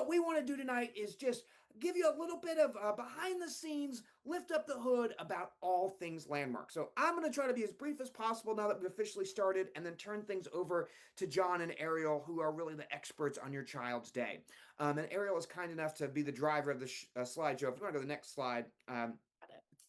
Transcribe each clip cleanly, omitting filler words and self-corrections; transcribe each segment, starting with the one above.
what we want to do tonight is just give you a little bit of behind the scenes, lift up the hood about all things landmark. So I'm going to try to be as brief as possible now that we've officially started, and then turn things over to John and Ariel, who are really the experts on your child's day. And Ariel is kind enough to be the driver of the slideshow. If you want to go to the next slide.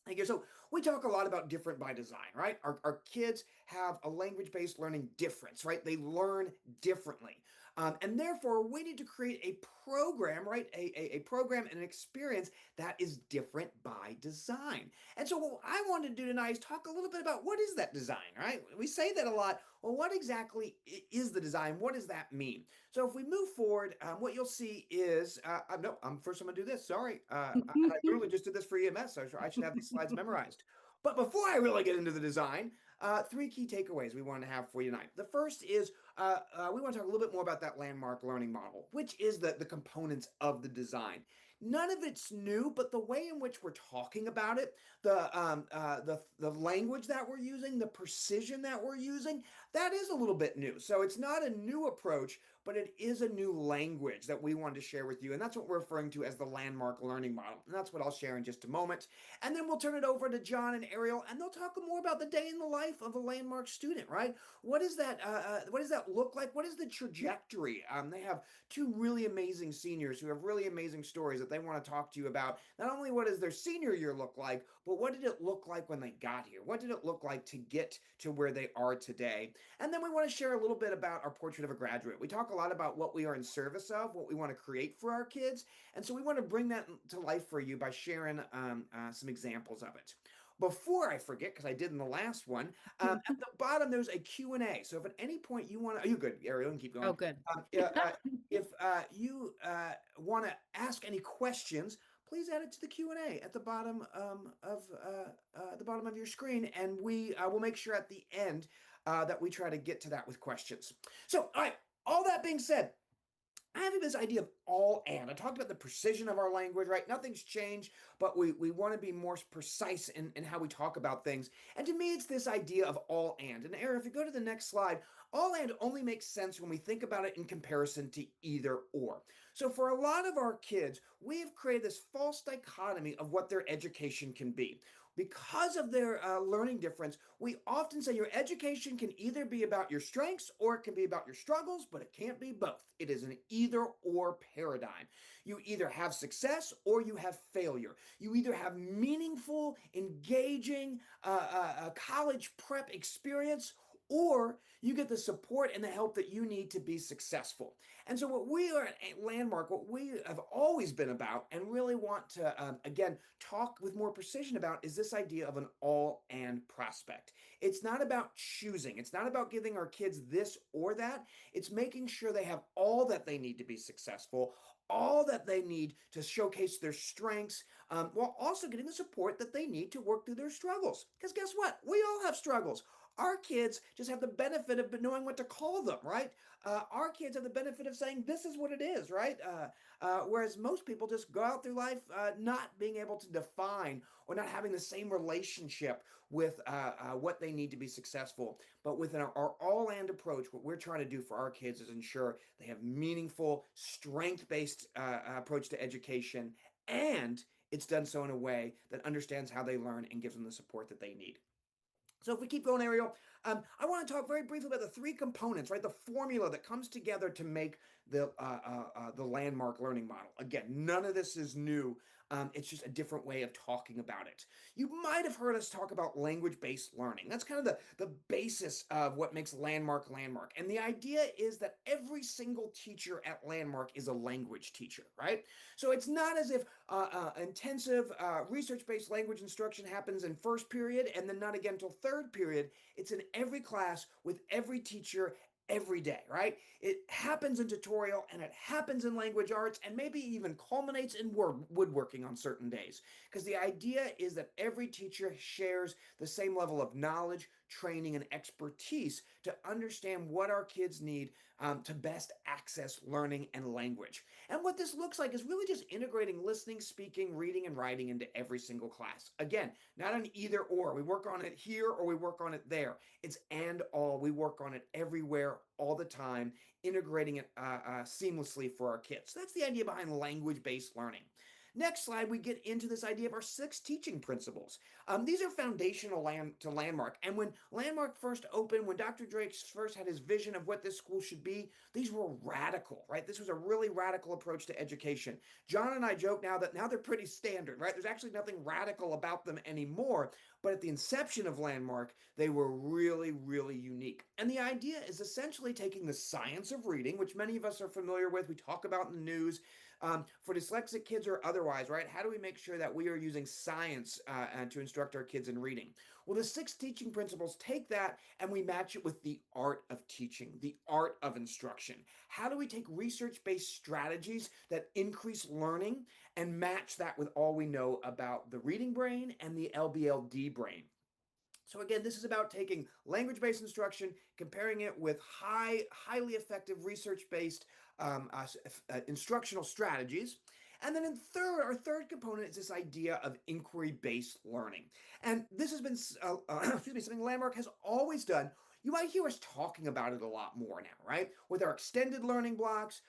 Thank you. So we talk a lot about different by design, right? Our kids have a language-based learning difference, right? They learn differently. And therefore, we need to create a program, right? A program and an experience that is different by design. And so what I wanted to do tonight is talk a little bit about what is that design, right? We say that a lot. Well, what exactly is the design? What does that mean? So if we move forward, what you'll see is, no, first I'm gonna do this. Sorry, I literally just did this for EMS, so I should have these slides memorized. But before I really get into the design, three key takeaways we want to have for you tonight. The first is we want to talk a little bit more about that landmark learning model, which is the components of the design. None of it's new, but the way in which we're talking about it, the language that we're using, the precision that we're using, that is a little bit new. So it's not a new approach, but it is a new language that we wanted to share with you. And that's what we're referring to as the landmark learning model. And that's what I'll share in just a moment. And then we'll turn it over to John and Ariel, and they'll talk more about the day in the life of a landmark student, right? What is that? What does that look like? What is the trajectory? They have two really amazing seniors who have really amazing stories that they want to talk to you about. Not only what does their senior year look like, but what did it look like when they got here? What did it look like to get to where they are today? And then we want to share a little bit about our portrait of a graduate. We talk a lot about what we are in service of, what we want to create for our kids. And so we want to bring that to life for you by sharing some examples of it. Before I forget, because I did in the last one, at the bottom there's a Q&A. So if at any point you want to, are you good, Ariel? And keep Oh, going. good. If you want to ask any questions, please add it to the Q&A at the bottom the bottom of your screen, and we will make sure at the end that we try to get to that with questions. So, all right, all that being said, I have this idea of all and. I talked about the precision of our language, right? Nothing's changed, but we want to be more precise in how we talk about things. And to me, it's this idea of all and. And Aaron, if you go to the next slide, all and only makes sense when we think about it in comparison to either or. So for a lot of our kids, we have created this false dichotomy of what their education can be. Because of their learning difference, we often say your education can either be about your strengths or it can be about your struggles, but it can't be both. It is an either or paradigm. You either have success or you have failure. You either have meaningful, engaging college prep experience, or you get the support and the help that you need to be successful. And so what we are at Landmark, what we have always been about and really want to, again, talk with more precision about is this idea of an all and prospect. It's not about choosing. It's not about giving our kids this or that. It's making sure they have all that they need to be successful, all that they need to showcase their strengths, while also getting the support that they need to work through their struggles. Because guess what? We all have struggles. Our kids just have the benefit of knowing what to call them, right? Our kids have the benefit of saying, this is what it is, right? Whereas most people just go out through life not being able to define or not having the same relationship with what they need to be successful. But within our all-and approach, what we're trying to do for our kids is ensure they have meaningful, strength-based approach to education, and it's done so in a way that understands how they learn and gives them the support that they need. So if we keep going, Ariel, I want to talk very briefly about the three components, right? The formula that comes together to make the landmark learning model. Again, none of this is new. It's just a different way of talking about it. You might have heard us talk about language-based learning. That's kind of the basis of what makes Landmark Landmark. And the idea is that every single teacher at Landmark is a language teacher, right? So it's not as if intensive research-based language instruction happens in first period and then not again until third period. It's in every class with every teacher every day, right? It happens in tutorial and it happens in language arts and maybe even culminates in woodworking on certain days. Because the idea is that every teacher shares the same level of knowledge, training and expertise to understand what our kids need to best access learning and language. And what this looks like is really just integrating listening, speaking, reading, and writing into every single class. Again, not an either or. We work on it here or we work on it there. It's and all. We work on it everywhere, all the time, integrating it seamlessly for our kids. So that's the idea behind language based learning. Next slide, we get into this idea of our 6 teaching principles. These are foundational to Landmark. And when Landmark first opened, when Dr. Drake first had his vision of what this school should be, these were radical, right? This was a really radical approach to education. John and I joke now that now they're pretty standard, right? There's actually nothing radical about them anymore. But at the inception of Landmark, they were really, really unique. And the idea is essentially taking the science of reading, which many of us are familiar with, we talk about in the news, for dyslexic kids or otherwise, right? How do we make sure that we are using science to instruct our kids in reading? Well, the 6 teaching principles take that and we match it with the art of teaching, the art of instruction. How do we take research based strategies that increase learning and match that with all we know about the reading brain and the LBLD brain? So again, this is about taking language-based instruction, comparing it with highly effective research-based instructional strategies. And then our third component is this idea of inquiry-based learning. And this has been, excuse me, something Landmark has always done. You might hear us talking about it a lot more now, right? With our extended learning blocks,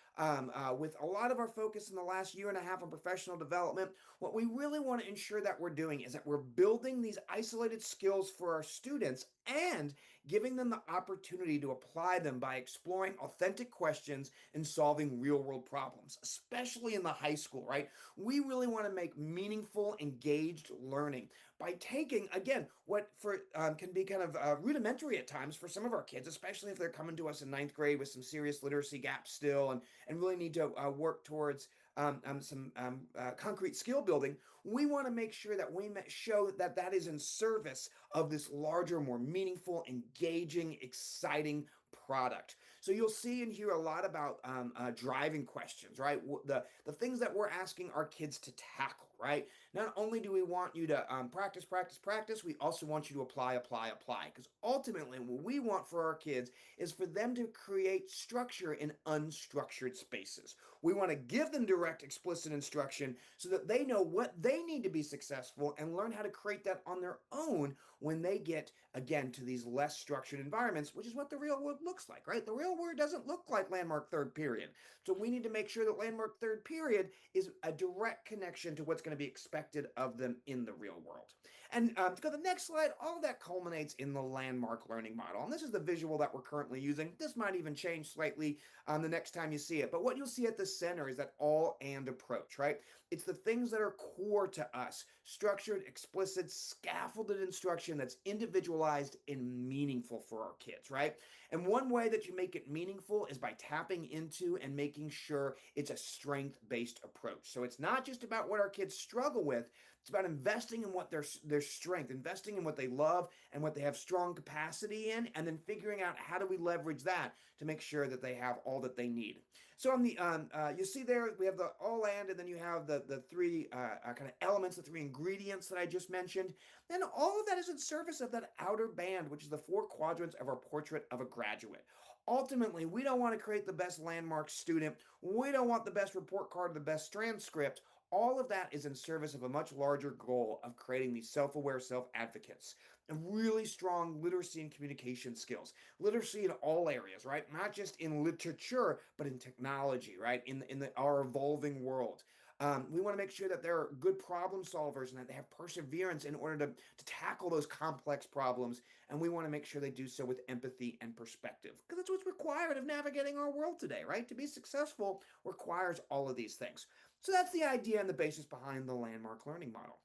with a lot of our focus in the last year and a half on professional development, what we really want to ensure that we're doing is that we're building these isolated skills for our students and giving them the opportunity to apply them by exploring authentic questions and solving real world problems, especially in the high school, right? We really want to make meaningful, engaged learning by taking, again, what for can be kind of rudimentary at times for some of our kids, especially if they're coming to us in ninth grade with some serious literacy gaps still and really need to work towards some concrete skill building. We want to make sure that we show that that is in service of this larger, more meaningful, engaging, exciting product. So you'll see and hear a lot about driving questions, right? The things that we're asking our kids to tackle, right? Not only do we want you to practice, practice, practice, we also want you to apply, apply, apply. Because ultimately, what we want for our kids is for them to create structure in unstructured spaces. We want to give them direct, explicit instruction so that they know what they need to be successful and learn how to create that on their own when they get, again, to these less structured environments, which is what the real world looks like, right? The real world doesn't look like Landmark Third Period. So we need to make sure that Landmark Third Period is a direct connection to what's going to be expected of them in the real world. And to go to the next slide, all of that culminates in the Landmark learning model. And this is the visual that we're currently using. This might even change slightly the next time you see it. But what you'll see at the center is that all and approach, right? It's the things that are core to us: structured, explicit, scaffolded instruction that's individualized and meaningful for our kids, right? And one way that you make it meaningful is by tapping into and making sure it's a strength based approach. So it's not just about what our kids struggle with, it's about investing in what their strength, investing in what they love and what they have strong capacity in, and then figuring out how do we leverage that to make sure that they have all that they need. So on the you see there we have the all and then you have the three kind of elements, the 3 ingredients that I just mentioned. Then all of that is in service of that outer band, which is the 4 quadrants of our portrait of a graduate. Ultimately, we don't want to create the best landmark student. We don't want the best report card or the best transcript. All of that is in service of a much larger goal of creating these self aware self advocates and really strong literacy and communication skills. Literacy in all areas, right? Not just in literature, but in technology, right? Our evolving world. We want to make sure that they're good problem solvers and that they have perseverance in order to tackle those complex problems. And we want to make sure they do so with empathy and perspective because that's what's required of navigating our world today, right? To be successful requires all of these things. So that's the idea and the basis behind the landmark learning model.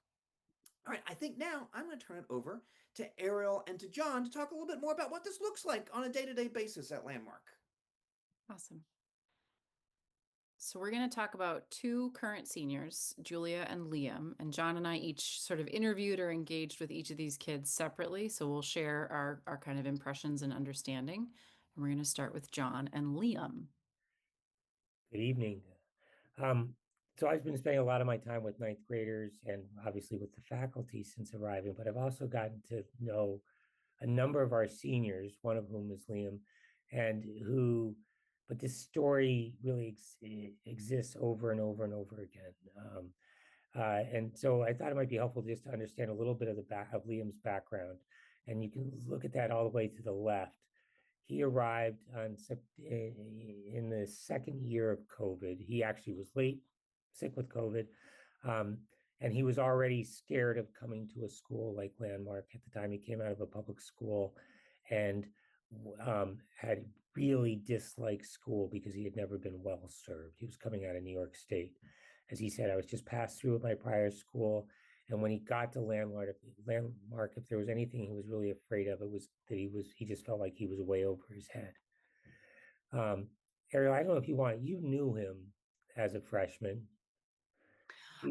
All right, I think now I'm going to turn it over to Ariel and to John to talk a little bit more about what this looks like on a day-to-day basis at Landmark. Awesome. So we're going to talk about 2 current seniors, Julia and Liam, and John and I each sort of interviewed or engaged with each of these kids separately. So we'll share our kind of impressions and understanding. And we're going to start with John and Liam. Good evening. Um, so I've been spending a lot of my time with ninth graders and obviously with the faculty since arriving, but I've also gotten to know a number of our seniors, one of whom is Liam, and who, but this story really exists over and over and over again. And so I thought it might be helpful just to understand a little bit of of Liam's background. And you can look at that all the way to the left. He arrived in the second year of COVID. He actually was late, sick with COVID. Um, and he was already scared of coming to a school like Landmark at the time. He came out of a public school and had really disliked school because he had never been well served. He was coming out of New York State. As he said, I was just passed through at my prior school. And when he got to Landmark, if there was anything he was really afraid of, it was that he just felt like he was way over his head. Ariel, I don't know if you knew him as a freshman.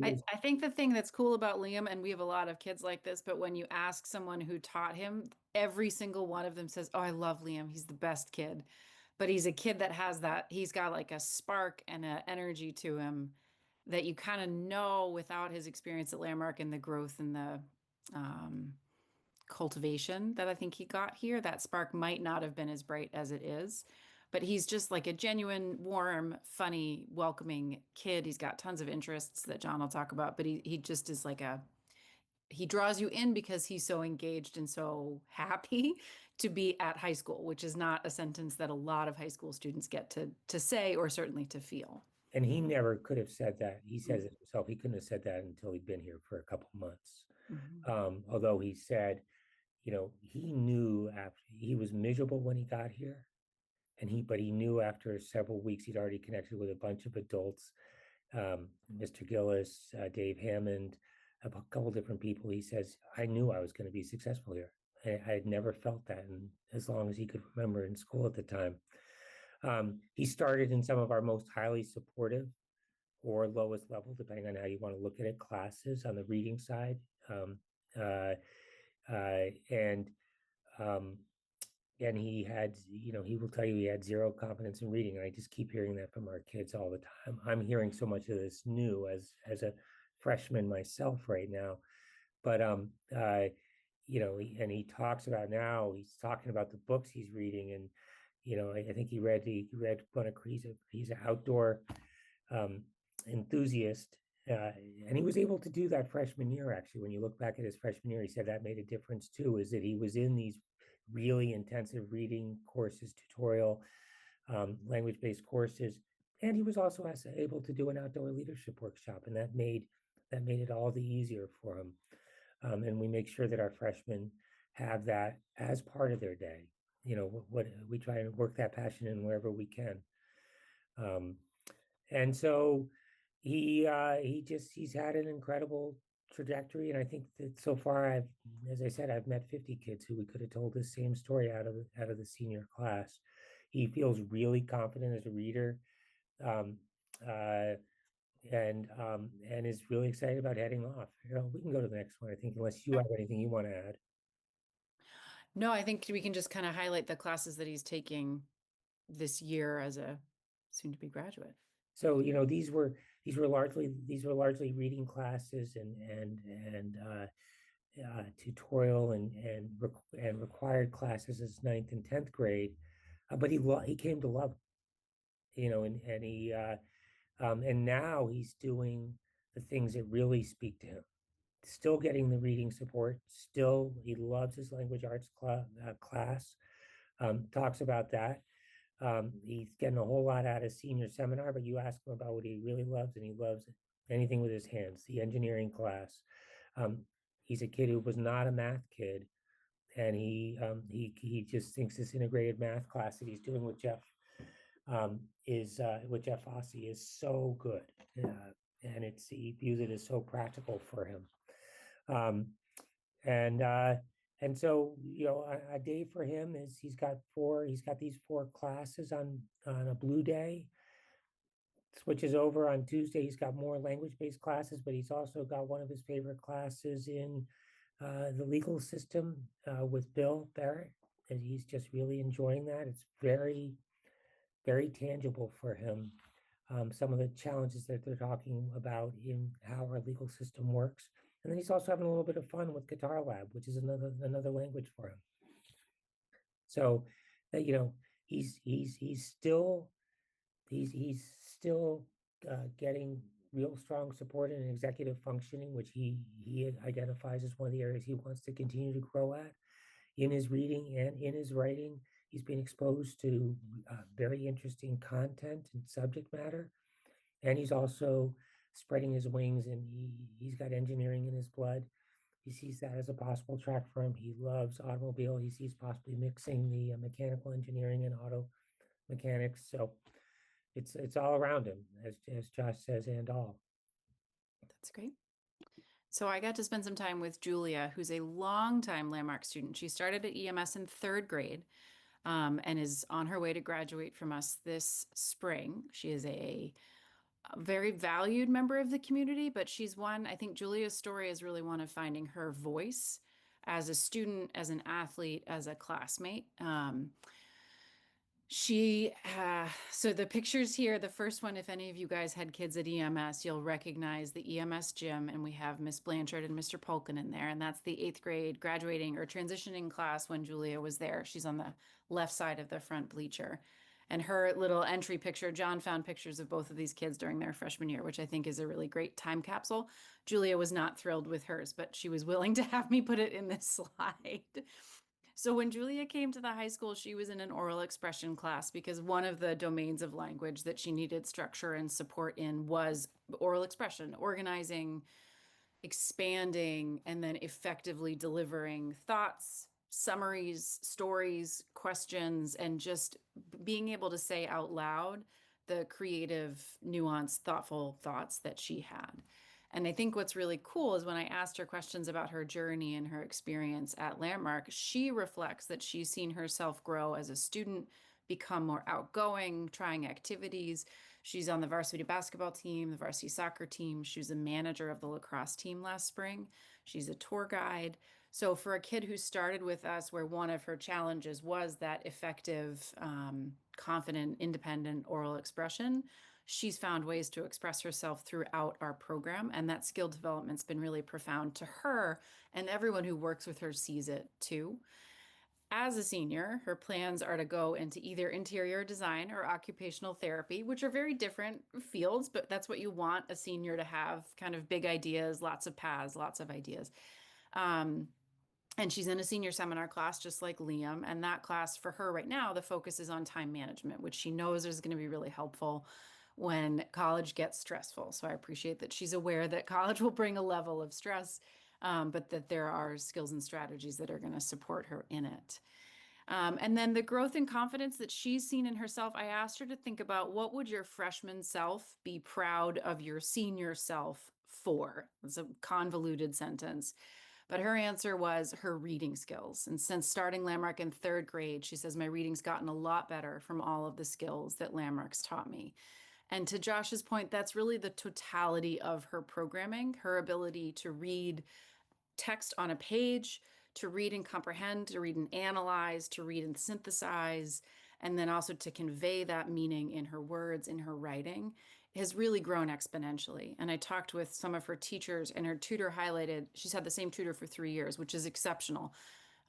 I think the thing that's cool about Liam, and we have a lot of kids like this, but when you ask someone who taught him, every single one of them says, "Oh, I love Liam. He's the best kid." But he's a kid that has that, he's got like a spark and an energy to him that you kind of know without his experience at Landmark and the growth and the um, cultivation that I think he got here. That spark might not have been as bright as it is. But he's just like a genuine, warm, funny, welcoming kid. He's got tons of interests that John will talk about, but he just is like he draws you in because he's so engaged and so happy to be at high school, which is not a sentence that a lot of high school students get to say or certainly to feel. And he never could have said that. He says it himself. He couldn't have said that until he'd been here for a couple months. Although he said, he knew after he was miserable when he got here, but he knew after several weeks he'd already connected with a bunch of adults, Mr. Gillis, Dave Hammond, a couple different people. He says, I knew I was going to be successful here. I had never felt that as long as he could remember in school at the time. He started in some of our most highly supportive or lowest level, depending on how you want to look at it, classes on the reading side. And he had, he will tell you he had zero confidence in reading. And I just keep hearing that from our kids all the time. I'm hearing so much of this new as a freshman myself right now. But and he talks about now, he's talking about the books he's reading. And, I think he read one of, he's an outdoor enthusiast. And he was able to do that freshman year, actually. When you look back at his freshman year, he said that made a difference too, is that he was in these really intensive reading courses, tutorial, language-based courses. And he was also able to do an outdoor leadership workshop. And that made it all the easier for him. And we make sure that our freshmen have that as part of their day. What we try and work that passion in wherever we can. And so he's had an incredible trajectory. And I think that so far as I said, I've met 50 kids who we could have told the same story out of the senior class. He feels really confident as a reader. And is really excited about heading off. We can go to the next one, I think, unless you have anything you want to add. No, I think we can just kind of highlight the classes that he's taking this year as a soon-to-be graduate. So these were largely reading classes and tutorial and required classes as 9th and 10th grade, but he came to love and now he's doing the things that really speak to him. Still getting the reading support. Still, he loves his language arts class. Talks about that. He's getting a whole lot out of senior seminar, but you ask him about what he really loves, and he loves anything with his hands. The engineering class. He's a kid who was not a math kid, and he just thinks this integrated math class that he's doing with Jeff with Jeff Fossey is so good, and he views it as so practical for him. And so a day for him is he's got these 4 classes on a blue day. Switches over on Tuesday. He's got more language-based classes, but he's also got one of his favorite classes in the legal system with Bill Barrett, and he's just really enjoying that. It's very, very tangible for him. Some of the challenges that they're talking about in how our legal system works. And then he's also having a little bit of fun with Guitar Lab, which is another language for him. So that, he's still he's still getting real strong support in executive functioning, which he identifies as one of the areas he wants to continue to grow at. In his reading and in his writing, he's been exposed to very interesting content and subject matter, and he's also spreading his wings, and he's got engineering in his blood. He sees that as a possible track for him. He loves automobile. He sees possibly mixing the mechanical engineering and auto mechanics. So it's all around him, as Josh says, and all. That's great. So I got to spend some time with Julia, who's a longtime Landmark student. She started at EMS in third grade, and is on her way to graduate from us this spring. She is a very valued member of the community, but she's one, I think Julia's story is really one of finding her voice as a student, as an athlete, as a classmate. So the pictures here, the first one, if any of you guys had kids at EMS, you'll recognize the EMS gym, and we have Miss Blanchard and Mr. Polkin in there, and that's the 8th grade graduating or transitioning class when Julia was there. She's on the left side of the front bleacher. And her little entry picture, John found pictures of both of these kids during their freshman year, which I think is a really great time capsule. Julia was not thrilled with hers, but she was willing to have me put it in this slide. So when Julia came to the high school, she was in an oral expression class because one of the domains of language that she needed structure and support in was oral expression, organizing, expanding, and then effectively delivering thoughts, summaries, stories, questions, and just being able to say out loud the creative, nuanced, thoughtful thoughts that she had. And I think what's really cool is when I asked her questions about her journey and her experience at Landmark, she reflects that she's seen herself grow as a student, become more outgoing, trying activities. She's on the varsity basketball team, the varsity soccer team. She was a manager of the lacrosse team last spring. She's a tour guide. So for a kid who started with us, where one of her challenges was that effective, confident, independent oral expression, she's found ways to express herself throughout our program. And that skill development's been really profound to her, and everyone who works with her sees it too. As a senior, her plans are to go into either interior design or occupational therapy, which are very different fields, but that's what you want a senior to have, kind of big ideas, lots of paths, lots of ideas. And she's in a senior seminar class, just like Liam. And that class for her right now, the focus is on time management, which she knows is going to be really helpful when college gets stressful. So I appreciate that she's aware that college will bring a level of stress, but that there are skills and strategies that are going to support her in it. And then the growth and confidence that she's seen in herself, I asked her to think about, what would your freshman self be proud of your senior self for? It's a convoluted sentence. But her answer was her reading skills. And since starting Landmark in third grade, she says, my reading's gotten a lot better from all of the skills that Landmark's taught me. And to Josh's point, that's really the totality of her programming, her ability to read text on a page, to read and comprehend, to read and analyze, to read and synthesize, and then also to convey that meaning in her words, in her writing, has really grown exponentially. And I talked with some of her teachers, and her tutor highlighted, she's had the same tutor for 3 years, which is exceptional.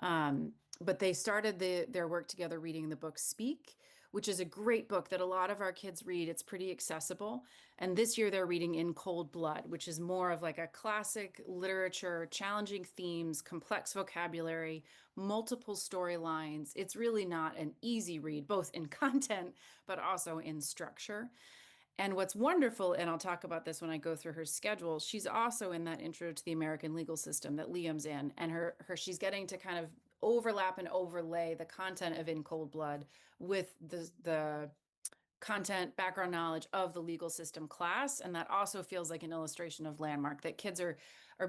But they started their work together reading the book Speak, which is a great book that a lot of our kids read. It's pretty accessible. And this year they're reading In Cold Blood, which is more of like a classic literature, challenging themes, complex vocabulary, multiple storylines. It's really not an easy read, both in content, but also in structure. And what's wonderful, and I'll talk about this when I go through her schedule, she's also in that intro to the American legal system that Liam's in, and she's getting to kind of overlap and overlay the content of In Cold Blood with the content, background knowledge of the legal system class. And that also feels like an illustration of Landmark, that kids are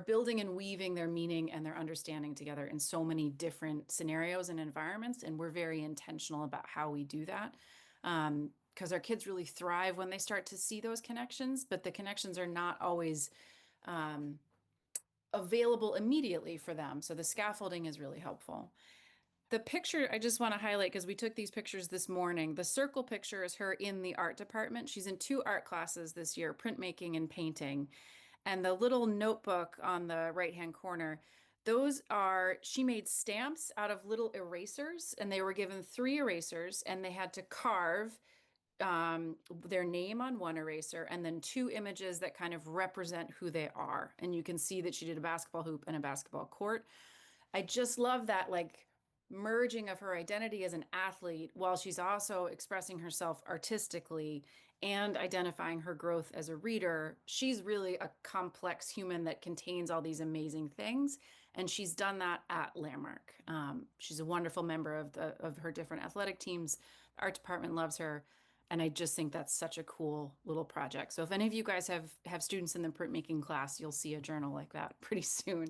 building and weaving their meaning and their understanding together in so many different scenarios and environments. And we're very intentional about how we do that. Because our kids really thrive when they start to see those connections, but the connections are not always available immediately for them. So the scaffolding is really helpful. The picture I just want to highlight, because we took these pictures this morning. The circle picture is her in the art department. She's in 2 art classes this year, printmaking and painting. And the little notebook on the right-hand corner, She made stamps out of little erasers, and they were given 3 erasers, and they had to carve their name on one eraser and then 2 images that kind of represent who they are. And you can see that she did a basketball hoop and a basketball court. I just love that, like, merging of her identity as an athlete while she's also expressing herself artistically and identifying her growth as a reader. She's really a complex human that contains all these amazing things, and she's done that at Landmark. She's a wonderful member of her different athletic teams. The art department loves her, and I just think that's such a cool little project. So if any of you guys have students in the printmaking class, you'll see a journal like that pretty soon.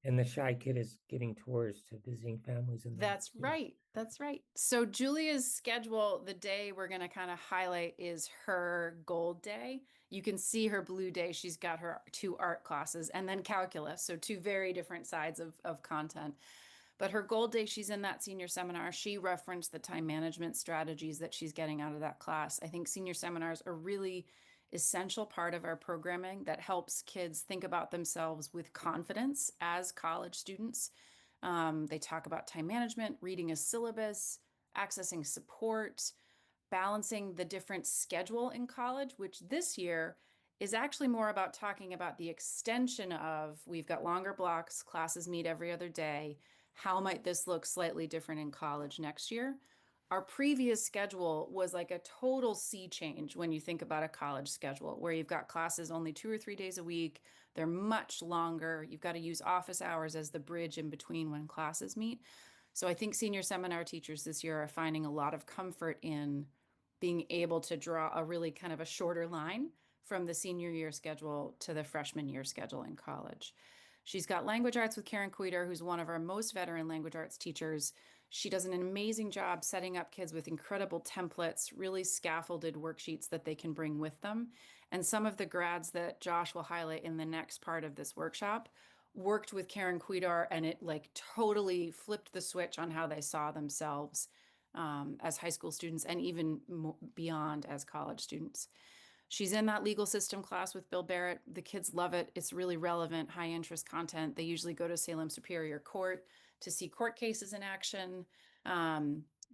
And the shy kid is giving tours to visiting families in the That's too. right. That's right. So Julia's schedule, the day we're going to kind of highlight is her gold day. You can see her blue day. She's got her 2 art classes and then calculus. So 2 very different sides of content. But her gold day, she's in that senior seminar. She referenced the time management strategies that she's getting out of that class. I think senior seminars are really essential part of our programming that helps kids think about themselves with confidence as college students. They talk about time management, reading a syllabus, accessing support, balancing the different schedule in college, which this year is actually more about talking about the extension of we've got longer blocks, classes meet every other day. How might this look slightly different in college next year? Our previous schedule was like a total sea change when you think about a college schedule, where you've got classes only 2 or 3 days a week. They're much longer. You've got to use office hours as the bridge in between when classes meet. So I think senior seminar teachers this year are finding a lot of comfort in being able to draw a really kind of a shorter line from the senior year schedule to the freshman year schedule in college. She's got language arts with Karen Queter, who's one of our most veteran language arts teachers. She does an amazing job setting up kids with incredible templates, really scaffolded worksheets that they can bring with them. And some of the grads that Josh will highlight in the next part of this workshop worked with Karen Queter, and it like totally flipped the switch on how they saw themselves as high school students and even beyond as college students. She's in that legal system class with Bill Barrett. The kids love it. It's really relevant, high interest content. They usually go to Salem Superior Court to see court cases in action.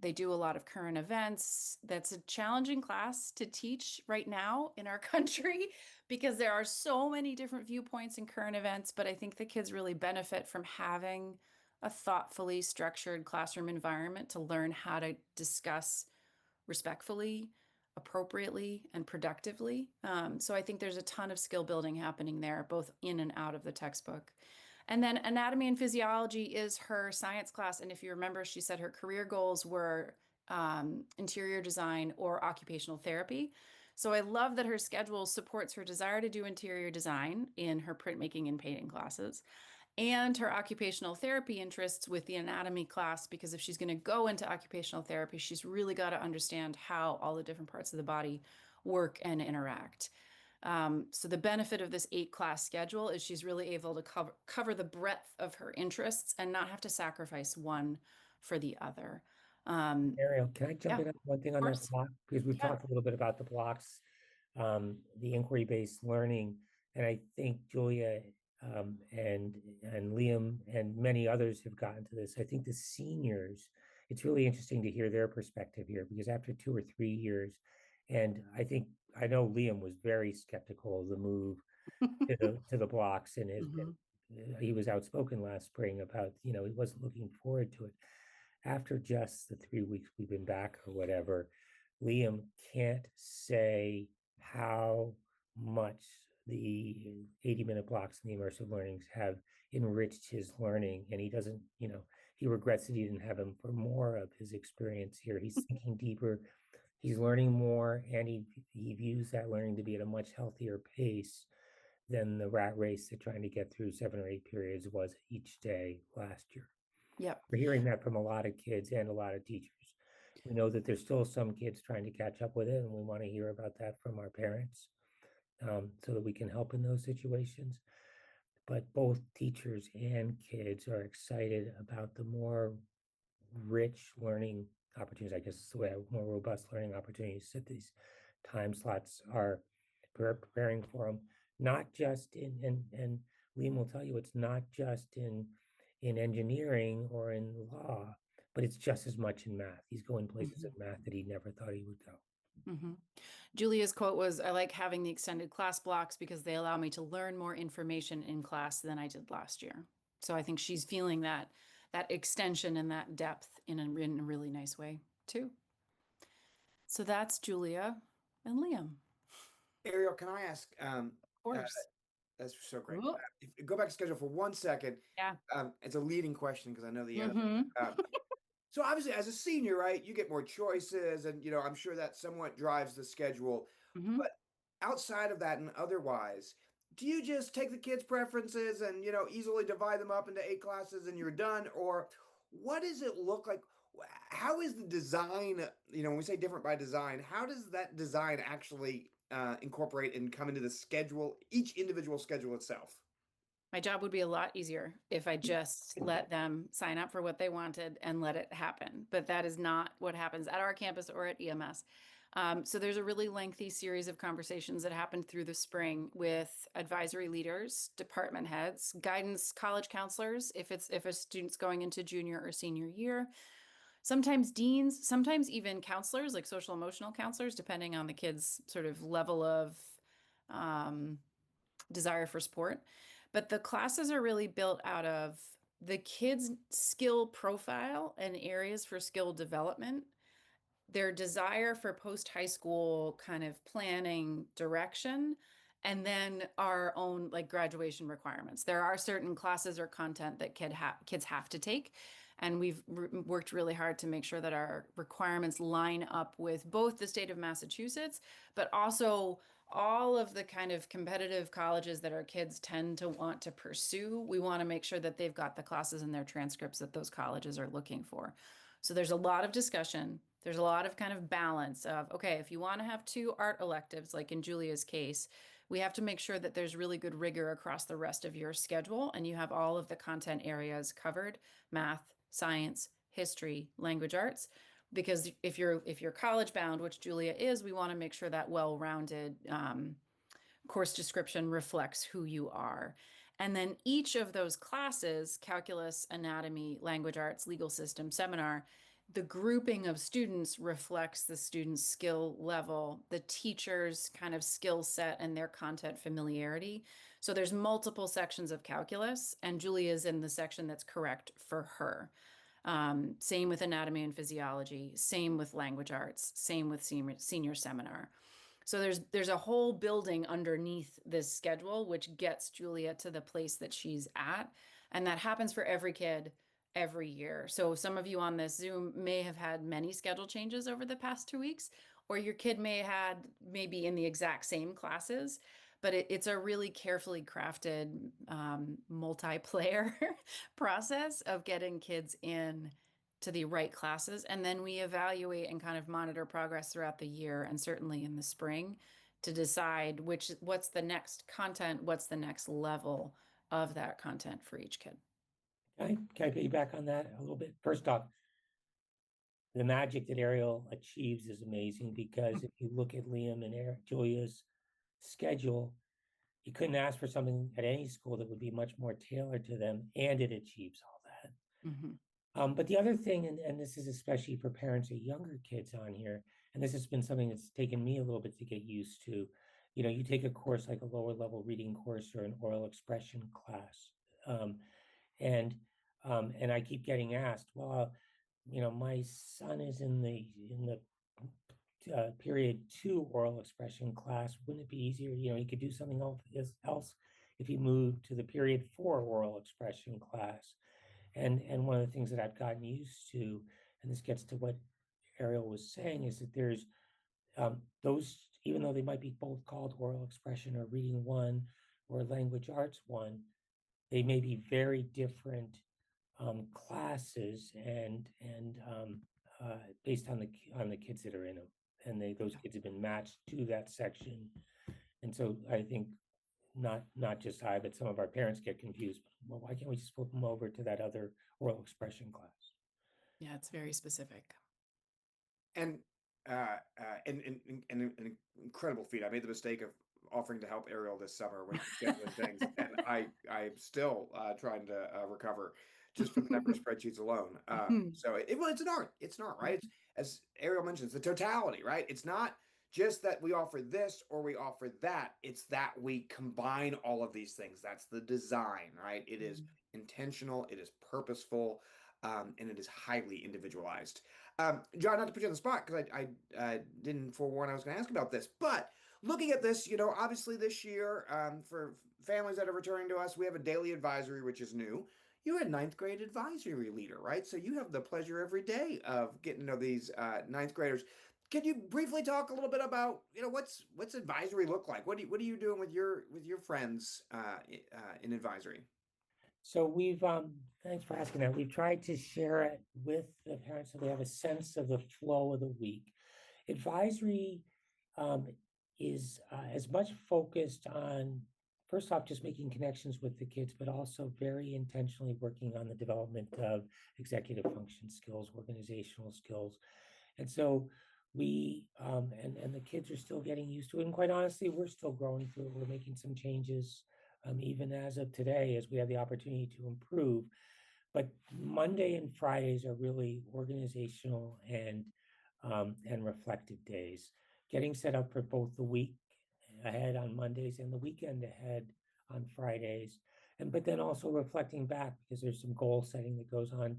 They do a lot of current events. That's a challenging class to teach right now in our country because there are so many different viewpoints in current events. But I think the kids really benefit from having a thoughtfully structured classroom environment to learn how to discuss respectfully, appropriately, and productively. So I think there's a ton of skill building happening there, both in and out of the textbook. And then anatomy and physiology is her science class. And if you remember, she said her career goals were interior design or occupational therapy. So I love that her schedule supports her desire to do interior design in her printmaking and painting classes and her occupational therapy interests with the anatomy class, because if she's going to go into occupational therapy, she's really got to understand how all the different parts of the body work and interact. So the benefit of this 8-class schedule is she's really able to cover the breadth of her interests and not have to sacrifice one for the other. Ariel, can I jump Yeah, in on one thing of on that course. block? Because we've Yeah. talked a little bit about the blocks, the inquiry-based learning, and I think Julia and Liam and many others have gotten to this. I think the seniors, it's really interesting to hear their perspective here because after 2 or 3 years, and I know Liam was very skeptical of the move to the blocks and has Mhm. been he was outspoken last spring about he wasn't looking forward to it after just the 3 weeks we've been back or whatever. Liam can't say how much the 80-minute blocks and the immersive learnings have enriched his learning, and he doesn't he regrets that he didn't have him for more of his experience here. He's thinking deeper, he's learning more, and he views that learning to be at a much healthier pace than the rat race that trying to get through 7 or 8 periods was each day last year. Yep. We're hearing that from a lot of kids and a lot of teachers. We know that there's still some kids trying to catch up with it, and we want to hear about that from our parents so that we can help in those situations. But both teachers and kids are excited about the more rich learning opportunities. I guess it's the way more robust learning opportunities that these time slots are preparing for them, not just in Liam will tell you it's not just in engineering or in law, but it's just as much in math. He's going places in math that he never thought he would go. Mm-hmm. Julia's quote was, I like having the extended class blocks because they allow me to learn more information in class than I did last year. So I think she's feeling that extension and that depth in a really nice way too. So that's Julia and Liam. Ariel, can I ask? Of course. That's so great. Ooh. Go back to schedule for 1 second. Yeah. It's a leading question because I know the answer. Mm-hmm. So obviously, as a senior, right, you get more choices, and I'm sure that somewhat drives the schedule. Mm-hmm. But outside of that and otherwise, do you just take the kids' preferences and easily divide them up into 8 classes and you're done, or what does it look like? How is the design? When we say different by design, how does that design actually incorporate and come into the schedule, each individual schedule itself? My job would be a lot easier if I just let them sign up for what they wanted and let it happen. But that is not what happens at our campus or at EMS. So there's a really lengthy series of conversations that happened through the spring with advisory leaders, department heads, guidance, college counselors, if a student's going into junior or senior year, sometimes deans, sometimes even counselors, like social emotional counselors, depending on the kid's sort of level of um, desire for support. But the classes are really built out of the kids' skill profile and areas for skill development, their desire for post high school kind of planning direction, and then our own like graduation requirements. There are certain classes or content that kids have to take, and we've worked really hard to make sure that our requirements line up with both the state of Massachusetts, but also all of the kind of competitive colleges that our kids tend to want to pursue. We want to make sure that they've got the classes in their transcripts that those colleges are looking for. So there's a lot of discussion. There's a lot of kind of balance of, okay, if you want to have 2 art electives, like in Julia's case, we have to make sure that there's really good rigor across the rest of your schedule and you have all of the content areas covered: math, science, history, language arts. Because if you're college bound, which Julia is, we want to make sure that well-rounded course description reflects who you are. And then each of those classes, calculus, anatomy, language arts, legal system, seminar, the grouping of students reflects the student's skill level, the teacher's kind of skill set and their content familiarity. So there's multiple sections of calculus, and Julia's in the section that's correct for her. Same with anatomy and physiology, same with language arts, same with senior seminar. So there's a whole building underneath this schedule, which gets Julia to the place that she's at. And that happens for every kid every year. So some of you on this Zoom may have had many schedule changes over the past 2 weeks, or your kid may have had maybe in the exact same classes, but it's a really carefully crafted multiplayer process of getting kids in to the right classes. And then we evaluate and kind of monitor progress throughout the year and certainly in the spring to decide what's the next content, what's the next level of that content for each kid. Can I piggyback on that a little bit? First off, the magic that Ariel achieves is amazing because if you look at Liam and Julia's schedule, you couldn't ask for something at any school that would be much more tailored to them, and it achieves all that. Mm-hmm. But the other thing, and this is especially for parents of younger kids on here, and this has been something that's taken me a little bit to get used to. You take a course like a lower level reading course or an oral expression class, um, and and I keep getting asked, well, my son is in the period 2 oral expression class. Wouldn't it be easier? He could do something else if he moved to the period 4 oral expression class. And one of the things that I've gotten used to, and this gets to what Ariel was saying, is that there's those, even though they might be both called oral expression or reading 1 or language arts 1, they may be very different classes and based on the kids that are in them, and those kids have been matched to that section. And so I think not just I, but some of our parents get confused. Well, why can't we just flip them over to that other oral expression class? Yeah, it's very specific. And an incredible feat. I made the mistake of offering to help Ariel this summer with scheduling things, and I'm still trying to recover just from the number of spreadsheets alone. So well, it's an art. It's an art, right? It's, as Ariel mentioned, it's the totality, right? It's not just that we offer this or we offer that. It's that we combine all of these things. That's the design, right? It is intentional. It is purposeful. And it is highly individualized. John, not to put you on the spot because I didn't forewarn I was going to ask about this, but looking at this, obviously this year, for families that are returning to us, we have a daily advisory, which is new. You're a ninth grade advisory leader, right? So you have the pleasure every day of getting to know these ninth graders. Can you briefly talk a little bit about, what's advisory look like? What are you doing with your friends in advisory? So thanks for asking that. We've tried to share it with the parents so they have a sense of the flow of the week. Advisory um, is as much focused on, first off, just making connections with the kids, but also very intentionally working on the development of executive function skills, organizational skills. And so and the kids are still getting used to it. And quite honestly, we're still growing through it. We're making some changes, even as of today, as we have the opportunity to improve. But Monday and Fridays are really organizational and reflective days, getting set up for both the week ahead on Mondays and the weekend ahead on Fridays. But then also reflecting back because there's some goal setting that goes on,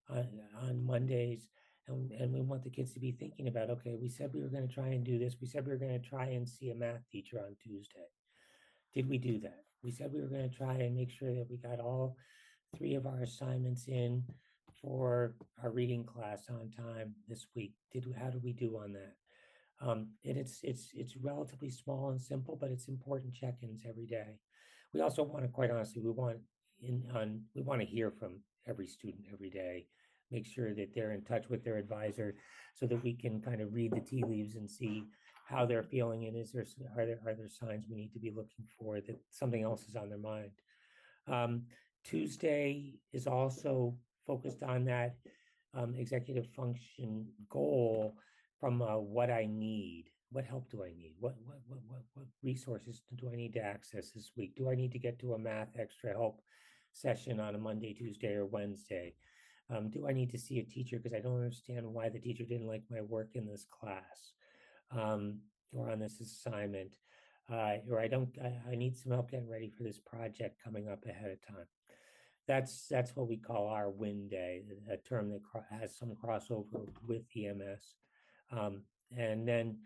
on Mondays. And we want the kids to be thinking about, okay, we said we were going to try and do this. We said we were going to try and see a math teacher on Tuesday. Did we do that? We said we were going to try and make sure that we got all 3 of our assignments in for our reading class on time this week. How did we do on that? And it's relatively small and simple, but it's important check-ins every day. We also want to, quite honestly, we want to hear from every student every day, make sure that they're in touch with their advisor so that we can kind of read the tea leaves and see how they're feeling and are there signs we need to be looking for that something else is on their mind. Tuesday is also focused on that executive function goal from what I need. What help do I need? What resources do I need to access this week? Do I need to get to a math extra help session on a Monday, Tuesday, or Wednesday? Do I need to see a teacher because I don't understand why the teacher didn't like my work in this class or on this assignment? Or I need some help getting ready for this project coming up ahead of time. That's what we call our win day, a term that has some crossover with EMS. Um, and then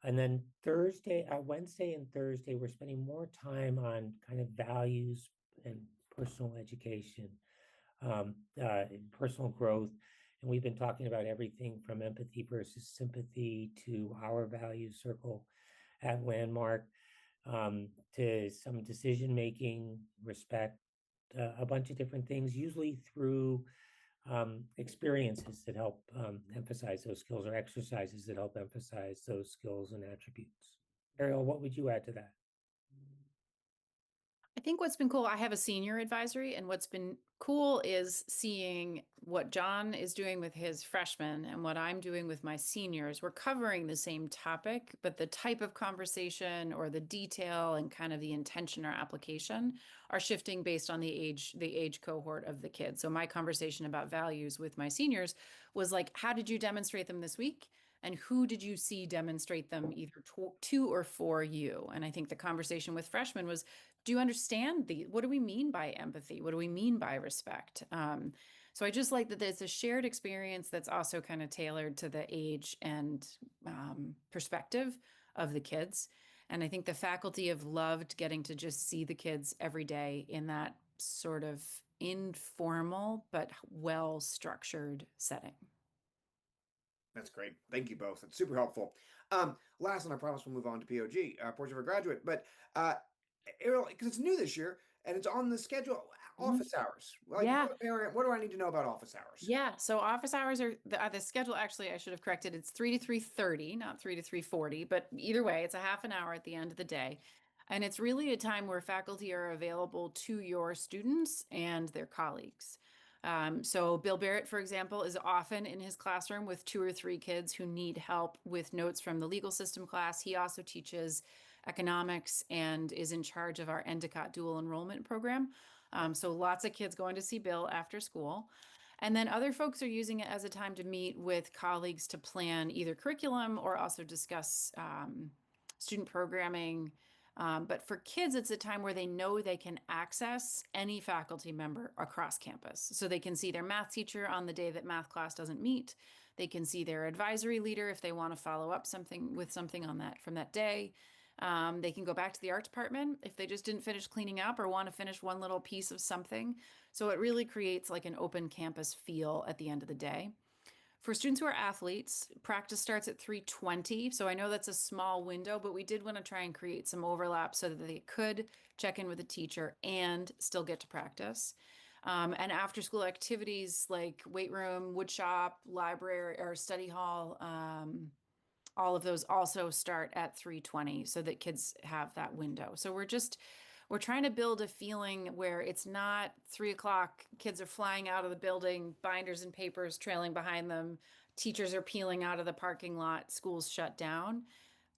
Wednesday and Thursday, we're spending more time on kind of values and personal education, personal growth. And we've been talking about everything from empathy versus sympathy to our value circle at Landmark, to some decision making, respect, a bunch of different things, usually through experiences that help emphasize those skills or exercises that help emphasize those skills and attributes. Ariel, what would you add to that? I think what's been cool, I have a senior advisory, and what's been cool is seeing what John is doing with his freshmen and what I'm doing with my seniors. We're covering the same topic, but the type of conversation or the detail and kind of the intention or application are shifting based on the age cohort of the kids. So my conversation about values with my seniors was like, how did you demonstrate them this week? And who did you see demonstrate them either to or for you? And I think the conversation with freshmen was, do you understand what do we mean by empathy? What do we mean by respect? So I just like that there's a shared experience that's also kind of tailored to the age and perspective of the kids. And I think the faculty have loved getting to just see the kids every day in that sort of informal but well-structured setting. That's great. Thank you both. That's super helpful. Last one, I promise we'll move on to POG, portrait of a graduate. But Ariel, because it's new this year and it's on the schedule, office hours. Like, Yeah. what do I need to know about office hours? Yeah, so office hours are the schedule. Actually, I should have corrected. It's 3 to 3:30, not 3 to 3:40. But either way, it's a half an hour at the end of the day, and it's really a time where faculty are available to your students and their colleagues. So Bill Barrett, for example, is often in his classroom with 2 or 3 kids who need help with notes from the legal system class. He also teaches economics and is in charge of our Endicott dual enrollment program. So lots of kids going to see Bill after school. And then other folks are using it as a time to meet with colleagues to plan either curriculum or also discuss student programming. But for kids, it's a time where they know they can access any faculty member across campus. So they can see their math teacher on the day that math class doesn't meet. They can see their advisory leader if they want to follow up something on that from that day. They can go back to the art department if they just didn't finish cleaning up or want to finish one little piece of something. So it really creates like an open campus feel at the end of the day. For students who are athletes, practice starts at 3:20. So I know that's a small window, but we did want to try and create some overlap so that they could check in with a teacher and still get to practice. And after school activities like weight room, wood shop, library, or study hall, all of those also start at 3:20 so that kids have that window. So we're trying to build a feeling where it's not 3 o'clock, kids are flying out of the building, binders and papers trailing behind them, teachers are peeling out of the parking lot, school's shut down.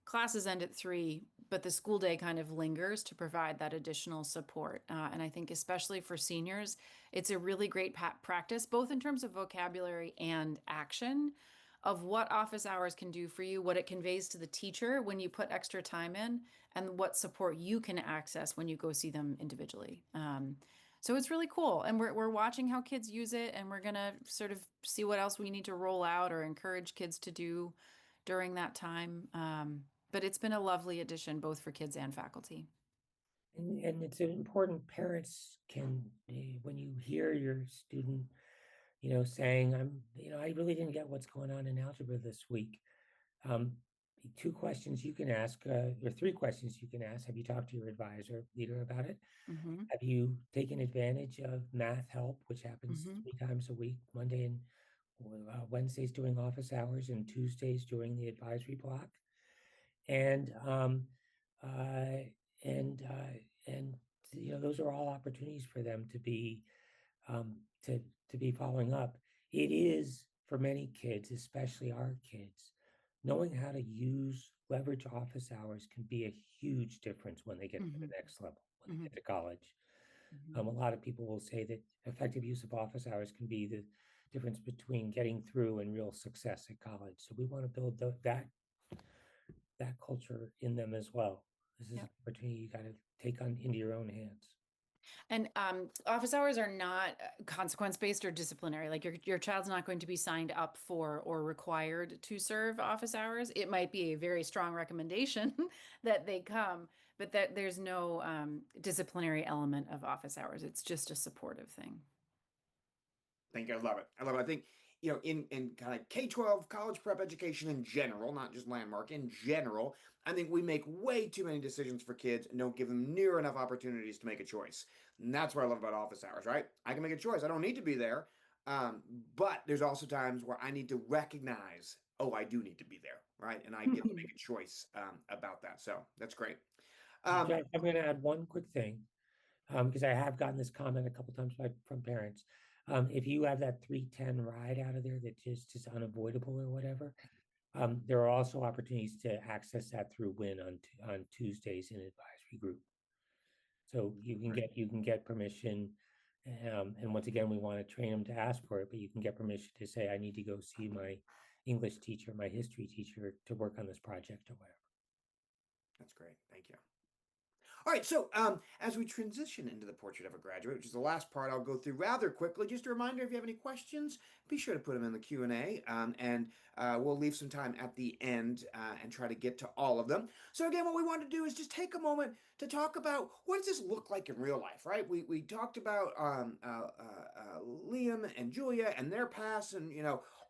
Classes end at 3, but the school day kind of lingers to provide that additional support. And I think especially for seniors, it's a really great practice, both in terms of vocabulary and action, of what office hours can do for you, what it conveys to the teacher when you put extra time in, and what support you can access when you go see them individually. So it's really cool. And we're watching how kids use it, and we're going to sort of see what else we need to roll out or encourage kids to do during that time. But it's been a lovely addition, both for kids and faculty. And it's important parents can, when you hear your student, saying, I really didn't get what's going on in algebra this week. Um, 2 questions you can ask, or 3 questions you can ask. Have you talked to your advisor leader about it? Mm-hmm. Have you taken advantage of math help, which happens Mm-hmm. 3 times a week, Monday and Wednesdays during office hours and Tuesdays during the advisory block? And uh, and those are all opportunities for them to be um, to be following up. It is for many kids, especially our kids, knowing how to leverage office hours can be a huge difference when they get to Mm-hmm. the next level, when they Mm-hmm. get to college. Mm-hmm. A lot of people will say that effective use of office hours can be the difference between getting through and real success at college. So we want to build that culture in them as well. This is Yeah. an opportunity you got to take on into your own hands. And office hours are not consequence based or disciplinary. Like your child's not going to be signed up for or required to serve office hours. It might be a very strong recommendation that they come, but that there's no disciplinary element of office hours. It's just a supportive thing. Thank you. I love it. I love it. I think, in kind of K-12 college prep education in general, not just Landmark, in general, I think we make way too many decisions for kids and don't give them near enough opportunities to make a choice. And that's what I love about office hours, right? I can make a choice. I don't need to be there. But there's also times where I need to recognize, oh, I do need to be there, right? And I get to make a choice about that. So that's great. Um, I'm going to add one quick thing, because I have gotten this comment a couple times from parents. If you have that 3:10 ride out of there that just unavoidable or whatever, there are also opportunities to access that through WIN on Tuesdays in advisory group. So you can get permission, and once again, we want to train them to ask for it, but you can get permission to say, I need to go see my English teacher, my history teacher to work on this project or whatever. that's great. Thank you. All right, so as we transition into the portrait of a graduate, which is the last part, I'll go through rather quickly. Just a reminder: if you have any questions, be sure to put them in the Q&A, and we'll leave some time at the end and try to get to all of them. So again, what we want to do is just take a moment to talk about what does this look like in real life, right? We talked about Liam and Julia and their past, and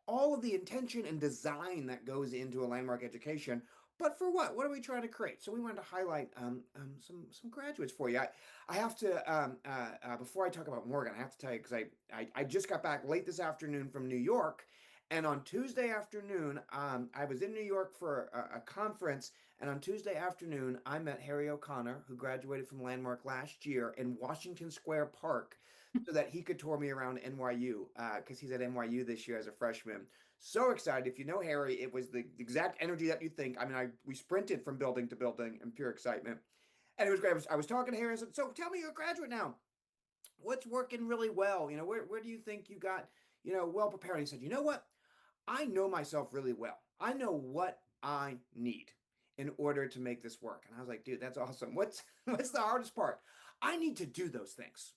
all of the intention and design that goes into a landmark education. But for what? What are we trying to create? So we wanted to highlight some graduates for you. I have to before I talk about Morgan, I have to tell you because I just got back late this afternoon from New York, and on Tuesday afternoon I was in New York for a conference, and on Tuesday afternoon I met Harry O'Connor, who graduated from Landmark last year in Washington Square Park. so that he could tour me around NYU because he's at NYU this year as a freshman. So excited! If you know Harry, it was the exact energy that you think. I mean, we sprinted from building to building in pure excitement, and it was great. I was talking to Harry. I said, "So tell me, you're a graduate now. What's working really well? Where do you think you got well prepared?" He said, "You know what? I know myself really well. I know what I need in order to make this work." And I was like, "Dude, that's awesome. What's the hardest part? I need to do those things."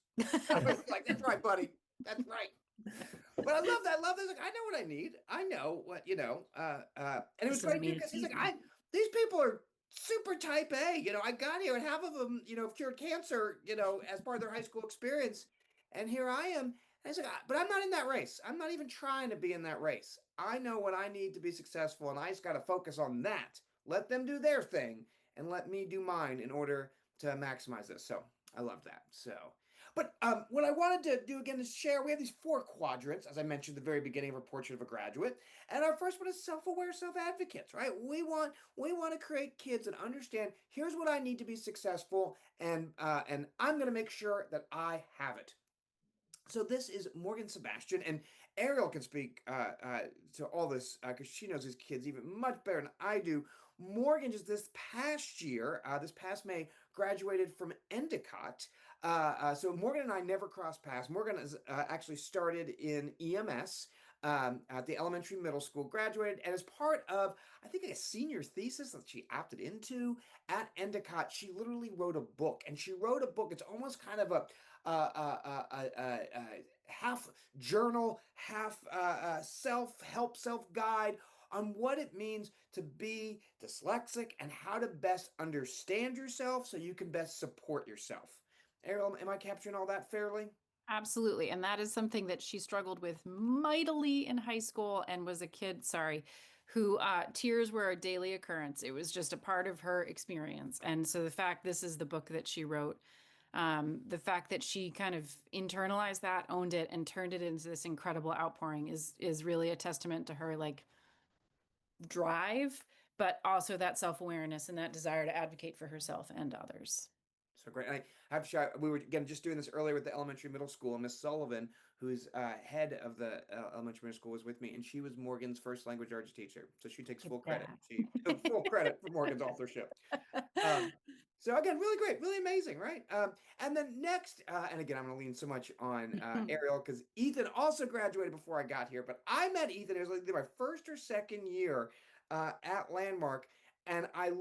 I was like, "That's right, buddy. That's right." But I love that. I love this. Like, I know what I need. I know what and it was This doesn't great too mean because it's he's like, easy. these people are super type A. I got here and half of them, cured cancer, as part of their high school experience, and here I am. And he's like, but I'm not in that race. I'm not even trying to be in that race. I know what I need to be successful, and I just got to focus on that. Let them do their thing, and let me do mine in order to maximize this. So I love that. So. But what I wanted to do again is share. We have these 4 quadrants, as I mentioned at the very beginning of a portrait of a graduate, and our first one is self-aware self-advocates. Right? We want to create kids that understand. Here's what I need to be successful, and I'm going to make sure that I have it. So this is Morgan Sebastian, and Ariel can speak to all this because she knows his kids even much better than I do. Morgan just this past year, this past May, graduated from Endicott. So Morgan and I never crossed paths. Morgan has actually started in EMS at the elementary middle school, graduated, and as part of, I think, a senior thesis that she opted into at Endicott, she literally wrote a book. And she wrote a book, it's almost kind of a half journal, half self-help, self-guide on what it means to be dyslexic and how to best understand yourself so you can best support yourself. Ariel, am I capturing all that fairly? Absolutely. And that is something that she struggled with mightily in high school and was a kid, sorry, who tears were a daily occurrence. It was just a part of her experience. And so the fact this is the book that she wrote, the fact that she kind of internalized that, owned it, and turned it into this incredible outpouring is really a testament to her like drive, but also that self-awareness and that desire to advocate for herself and others. So great. I have to shout, we were again just doing this earlier with the elementary middle school. Miss Sullivan, who's head of the elementary middle school, was with me, and she was Morgan's first language arts teacher. So she takes Look full credit. at She took full credit for Morgan's authorship. Um, that. so again, really great, really amazing, right? And then next, and again, I'm going to lean so much on Ariel because Ethan also graduated before I got here, but I met Ethan. It was like my first or second year at Landmark, and I'm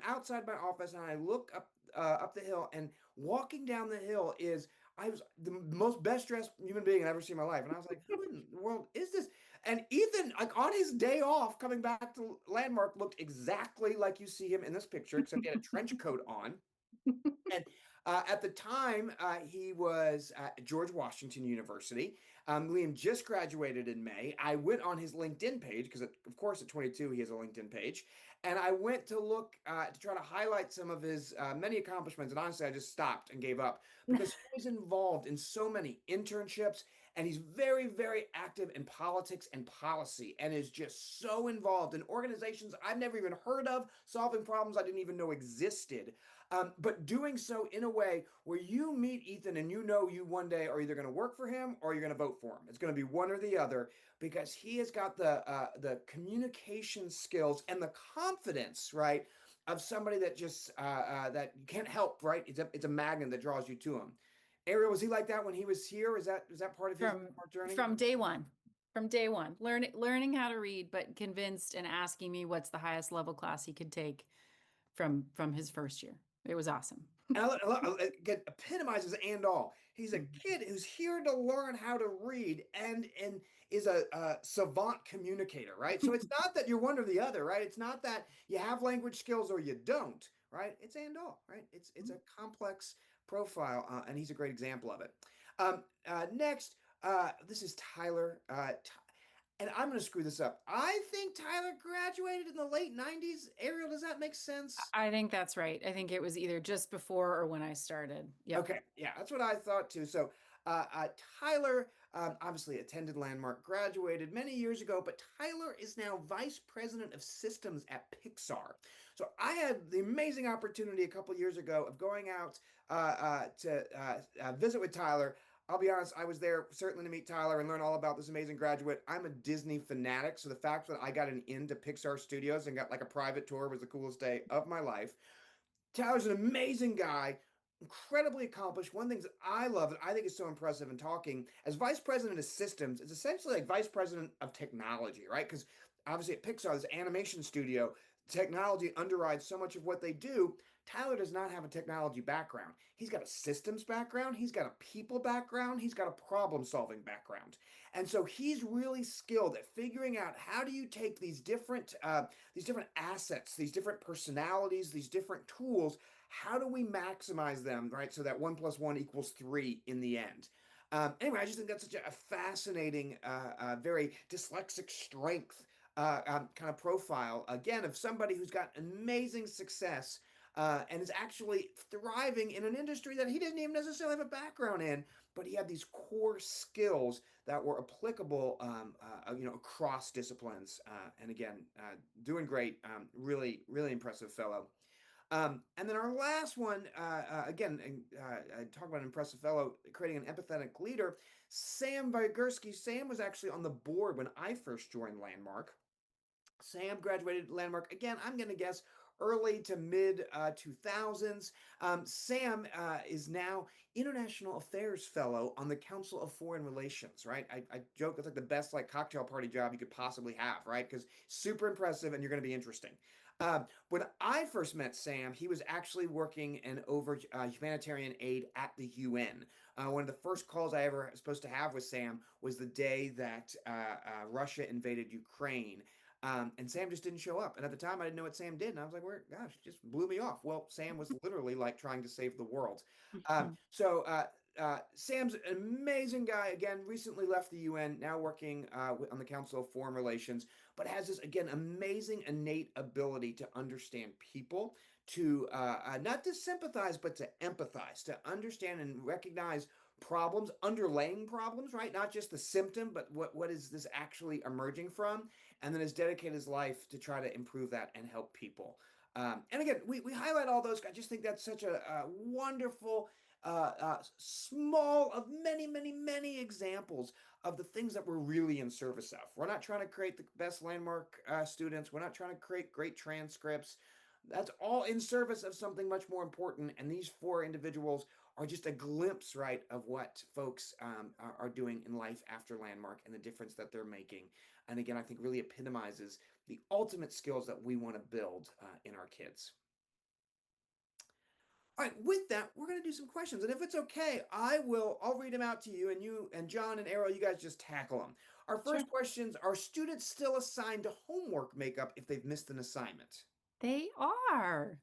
outside my office, and I look up the hill, and walking down the hill is. I was the most best dressed human being I've ever seen in my life. And I was like, who in the world is this? And Ethan, like on his day off coming back to Landmark, looked exactly like you see him in this picture, except he had a trench coat on. And at the time, he was at George Washington University. Liam just graduated in May. I went on his LinkedIn page because, of course, at 22, he has a LinkedIn page. And I went to look to try to highlight some of his many accomplishments. And honestly, I just stopped and gave up because he was involved in so many internships. And he's very, very active in politics and policy and is just so involved in organizations I've never even heard of, solving problems I didn't even know existed. But doing so in a way where you meet Ethan and you know you one day are either going to work for him or you're going to vote for him. It's going to be one or the other because he has got the communication skills and the confidence, right, of somebody that just that you can't help, right? It's a magnet that draws you to him. Ariel, was he like that when he was here? Is that part of his from journey? from day one. From day one, learning how to read, but convinced and asking me what's the highest level class he could take from his first year. It was awesome. And it epitomizes and all. He's a kid who's here to learn how to read and is a savant communicator, right? So it's not that you're one or the other, right? It's not that you have language skills or you don't, right? It's and all, right? It's a complex profile, and he's a great example of it. Next, this is Tyler. And I'm going to screw this up. I think Tyler graduated in the late 90s. Ariel, does that make sense? I think that's right. I think it was either just before or when I started. Yep. Okay, yeah, that's what I thought too. So, Tyler obviously attended Landmark, graduated many years ago, but Tyler is now vice president of systems at Pixar. So, I had the amazing opportunity a couple years ago of going out to visit with Tyler. I'll be honest, I was there certainly to meet Tyler and learn all about this amazing graduate. I'm a Disney fanatic, so the fact that I got an in to Pixar Studios and got like a private tour was the coolest day of my life. Tyler's an amazing guy, incredibly accomplished. One of the things that I love that I think is so impressive in talking as vice president of systems is essentially like vice president of technology, right? Because obviously at Pixar, this animation studio, technology underrides so much of what they do. Tyler does not have a technology background. He's got a systems background, he's got a people background, he's got a problem solving background. And so he's really skilled at figuring out how do you take these different assets, these different personalities, these different tools. How do we maximize them, right? So that 1+1 = 3 in the end. Anyway, I just think that's such a fascinating, very dyslexic strength kind of profile, again, of somebody who's got amazing success and is actually thriving in an industry that he didn't even necessarily have a background in, but he had these core skills that were applicable, across disciplines. And again, doing great. Really, really impressive fellow. And then our last one, again, talk about an impressive fellow creating an empathetic leader. Sam Vygorsky. Sam was actually on the board when I first joined Landmark. Sam graduated Landmark again. I'm going to guess early to mid 2000s. Sam is now International Affairs Fellow on the Council of Foreign Relations. Right? I joke it's like the best like cocktail party job you could possibly have. Right? Because super impressive and you're going to be interesting. When I first met Sam, he was actually working in over humanitarian aid at the UN. One of the first calls I ever was supposed to have with Sam was the day that Russia invaded Ukraine. And Sam just didn't show up. And at the time, I didn't know what Sam did. And I was like, "Where? Gosh, it just blew me off." Well, Sam was literally like trying to save the world. Sam's an amazing guy. Again, recently left the UN, now working on the Council of Foreign Relations, but has this, again, amazing innate ability to understand people, to not to sympathize, but to empathize, to understand and recognize problems, underlying problems, right? Not just the symptom, but what is this actually emerging from? And then has dedicated his life to try to improve that and help people. And again, we highlight all those. I just think that's such a wonderful, small of many, many, many examples of the things that we're really in service of. We're not trying to create the best landmark students. We're not trying to create great transcripts. That's all in service of something much more important. And these four individuals are just a glimpse, right, of what folks are doing in life after Landmark and the difference that they're making. And again, I think really epitomizes the ultimate skills that we want to build in our kids. All right, with that, we're going to do some questions. And if it's okay, I'll read them out to you, and you and John and Errol, you guys just tackle them. Our Sure. first questions are students still assigned to homework makeup if they've missed an assignment? They are.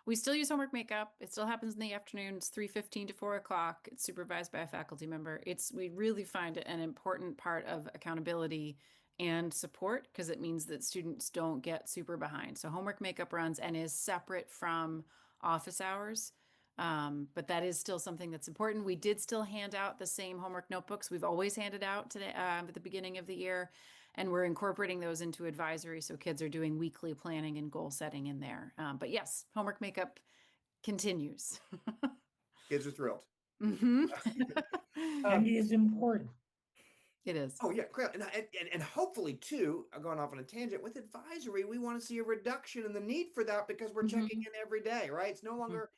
We still use homework makeup. It still happens in the afternoon. It's 3:15 to 4 o'clock. It's supervised by a faculty member. We really find it an important part of accountability and support because it means that students don't get super behind. So homework makeup runs and is separate from office hours. But that is still something that's important. We did still hand out the same homework notebooks we've always handed out today at the beginning of the year. And we're incorporating those into advisory. So kids are doing weekly planning and goal setting in there. But yes, homework makeup continues. Kids are thrilled. Mm-hmm. And it is important. It is. Oh yeah, great. And hopefully too, going off on a tangent, with advisory, we want to see a reduction in the need for that because we're checking Mm-hmm. in every day, right? It's no longer,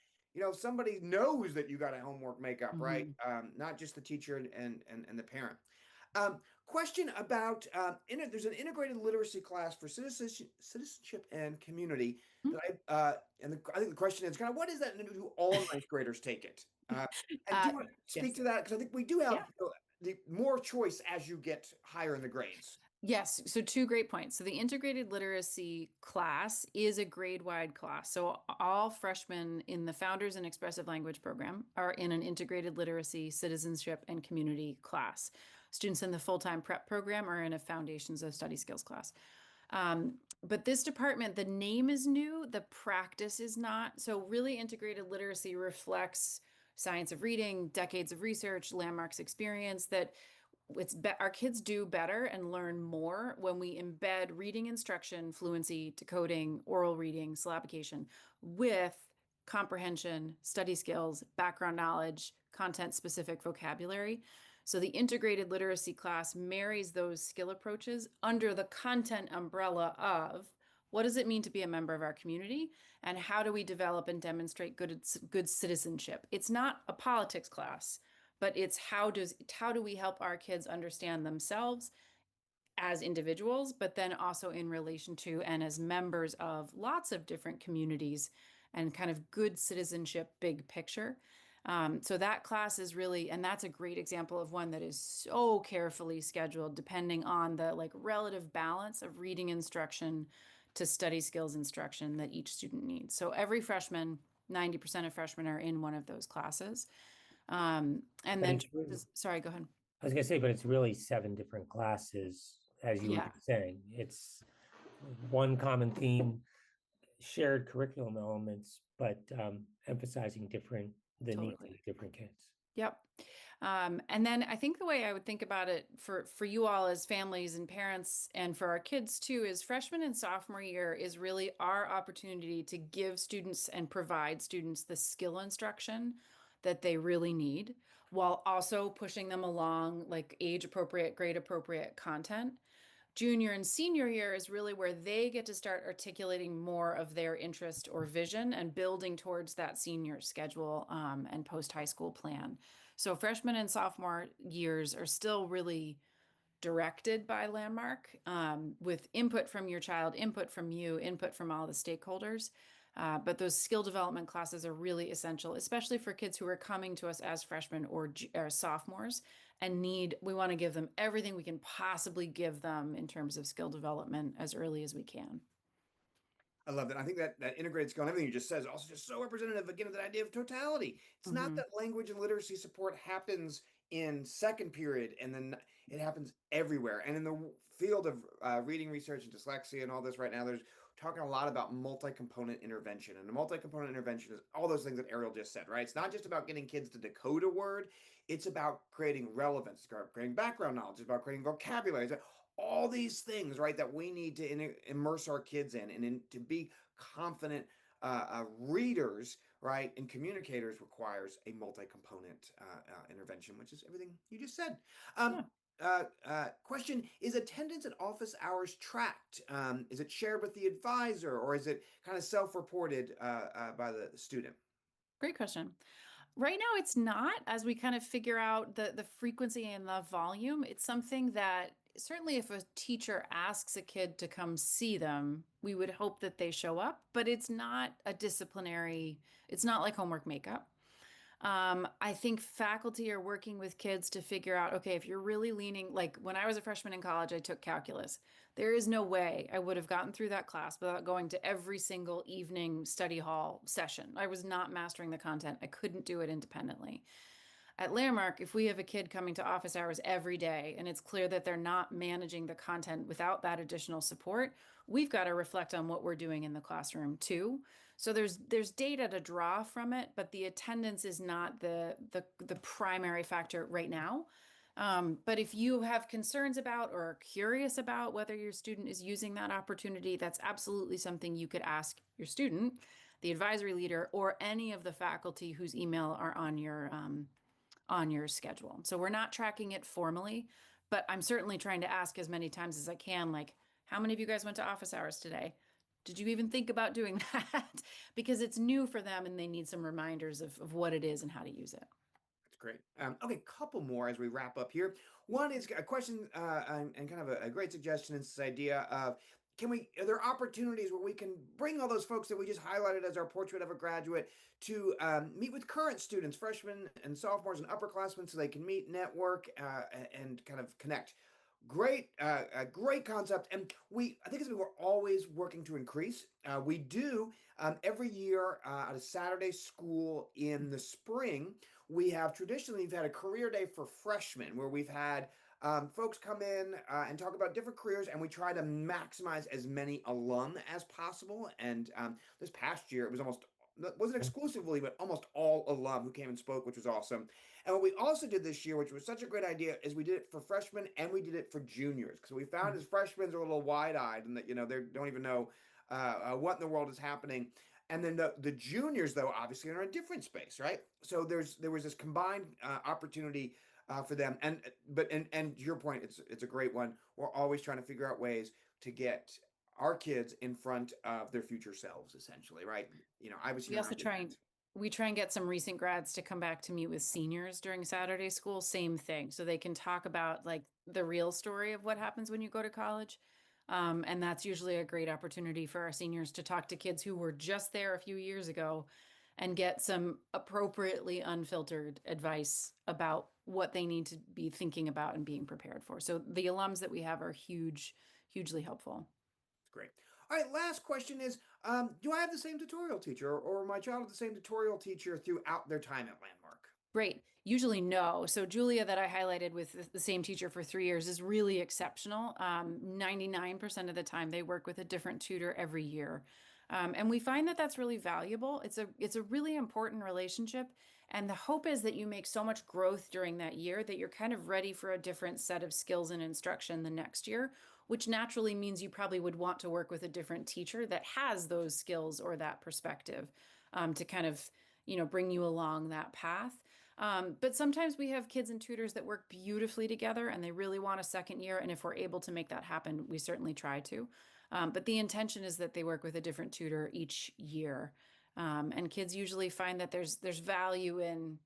somebody knows that you got a homework makeup, right? Mm-hmm. Not just the teacher and the parent. Question about there's an integrated literacy class for citizenship and community that I think the question is kind of what is that? And do all ninth graders take it? And do you want to speak Yes. to that? Because I think we do have Yeah. the more choice as you get higher in the grades. Yes, so two great points. So the integrated literacy class is a grade-wide class. So all freshmen in the Founders and Expressive Language program are in an integrated literacy, citizenship, and community class. Students in the full-time prep program are in a Foundations of Study Skills class. But this department, the name is new, the practice is not. So really integrated literacy reflects science of reading, decades of research, Landmark's experience that our kids do better and learn more when we embed reading instruction, fluency, decoding, oral reading, syllabication with comprehension, study skills, background knowledge, content-specific vocabulary. So the integrated literacy class marries those skill approaches under the content umbrella of what does it mean to be a member of our community, and how do we develop and demonstrate good citizenship? It's not a politics class, but it's how do we help our kids understand themselves as individuals, but then also in relation to and as members of lots of different communities and kind of good citizenship, big picture. So that class is really, and that's a great example of one that is so carefully scheduled depending on the like relative balance of reading instruction to study skills instruction that each student needs. So every freshman, 90% of freshmen are in one of those classes. And But then, it's really, sorry, go ahead. I was gonna say, but it's really 7 different classes, as you were Yeah, just saying. It's one common theme, shared curriculum elements, but emphasizing the needs totally. of different kids. Yep. And then I think the way I would think about it for you all as families and parents and for our kids too is freshman and sophomore year is really our opportunity to give students and provide students the skill instruction that they really need while also pushing them along like age appropriate, grade appropriate content. Junior and senior year is really where they get to start articulating more of their interest or vision and building towards that senior schedule and post high school plan. So freshman and sophomore years are still really directed by Landmark with input from your child, input from you, input from all the stakeholders. But those skill development classes are really essential, especially for kids who are coming to us as freshmen or sophomores and we want to give them everything we can possibly give them in terms of skill development as early as we can. I love that. I think that integrated skill and everything you just said is also just so representative again of that idea of totality. It's not Mm-hmm. that language and literacy support happens in second period and then it happens everywhere. And in the field of reading research and dyslexia and all this right now, there's talking a lot about multi-component intervention. And the multi-component intervention is all those things that Ariel just said, right? It's not just about getting kids to decode a word. It's about creating relevance, it's about creating background knowledge, it's about creating vocabulary. It's all these things, right, that we need to immerse our kids in and to be confident readers, right, and communicators requires a multi-component intervention, which is everything you just said. Um, Yeah. Question, is attendance at office hours tracked? Is it shared with the advisor or is it kind of self-reported by the student? Great question. Right now, it's not. As we kind of figure out the frequency and the volume, it's something that certainly if a teacher asks a kid to come see them, we would hope that they show up, but it's not a disciplinary, it's not like homework makeup. I think faculty are working with kids to figure out, okay, if you're really leaning, like when I was a freshman in college, I took calculus. There is no way I would have gotten through that class without going to every single evening study hall session. I was not mastering the content. I couldn't do it independently. At Landmark, if we have a kid coming to office hours every day and it's clear that they're not managing the content without that additional support, we've got to reflect on what we're doing in the classroom too. So there's data to draw from it, but the attendance is not the primary factor right now. But if you have concerns about or are curious about whether your student is using that opportunity, that's absolutely something you could ask your student, the advisory leader, or any of the faculty whose email are on your schedule. So we're not tracking it formally, but I'm certainly trying to ask as many times as I can, like, how many of you guys went to office hours today? Did you even think about doing that? Because it's new for them and they need some reminders of what it is and how to use it. That's great. Okay, couple more as we wrap up here. One is a question and kind of a great suggestion is this idea of are there opportunities where we can bring all those folks that we just highlighted as our portrait of a graduate to meet with current students, freshmen and sophomores and upperclassmen so they can meet, network, and kind of connect? Great, a great concept, and I think it's we're always working to increase. We do every year at a Saturday school in the spring. We have traditionally we've had a career day for freshmen where we've had folks come in and talk about different careers, and we try to maximize as many alum as possible. And this past year, it wasn't exclusively, but almost all alum who came and spoke, which was awesome. And what we also did this year, which was such a great idea, is we did it for freshmen and we did it for juniors because we found as freshmen are a little wide-eyed and that they don't even know what in the world is happening. And then the juniors, though, obviously are in a different space, right? So there was this combined opportunity for them. And to your point, it's a great one. We're always trying to figure out ways to get our kids in front of their future selves, essentially, right? I was We here. also try and get some recent grads to come back to meet with seniors during Saturday school. Same thing. So they can talk about like the real story of what happens when you go to college. And that's usually a great opportunity for our seniors to talk to kids who were just there a few years ago and get some appropriately unfiltered advice about what they need to be thinking about and being prepared for. So the alums that we have are hugely helpful. Great. All right, last question is, do I have the same tutorial teacher, or my child have the same tutorial teacher throughout their time at Landmark? Great. Usually no. So Julia that I highlighted with the same teacher for 3 years is really exceptional. 99% of the time they work with a different tutor every year. And we find that that's really valuable. It's a really important relationship. And the hope is that you make so much growth during that year that you're kind of ready for a different set of skills and instruction the next year, which naturally means you probably would want to work with a different teacher that has those skills or that perspective to kind of, bring you along that path. But sometimes we have kids and tutors that work beautifully together and they really want a second year. And if we're able to make that happen, we certainly try to. But the intention is that they work with a different tutor each year. And kids usually find that there's value in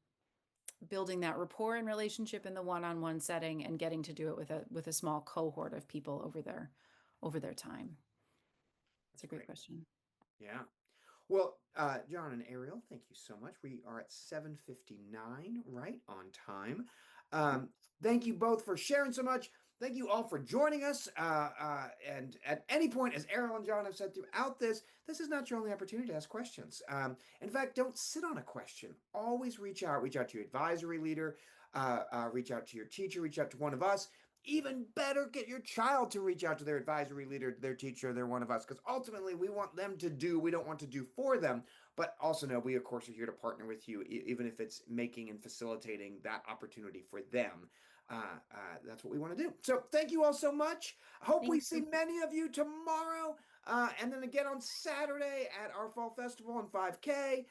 building that rapport and relationship in the one-on-one setting and getting to do it with a small cohort of people over their time. That's a great question. Yeah. Well, John and Ariel, thank you so much. We are at 7:59, right on time. Thank you both for sharing so much. Thank you all for joining us. And at any point, as Ariel and John have said throughout this is not your only opportunity to ask questions. In fact, don't sit on a question. Always reach out. Reach out to your advisory leader. Reach out to your teacher. Reach out to one of us. Even better, get your child to reach out to their advisory leader, their teacher, they're one of us, because ultimately we want them to do, we don't want to do for them, but also know we, of course, are here to partner with you, even if it's making and facilitating that opportunity for them. That's what we want to do. So thank you all so much. I hope we see many of you tomorrow. And then again on Saturday at our Fall Festival and 5K.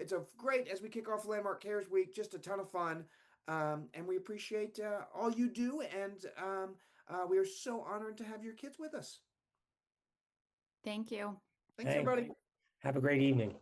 It's a great, as we kick off Landmark Cares Week, just a ton of fun. And we appreciate all you do, and we are so honored to have your kids with us. Thank you. Thanks, everybody. Have a great evening.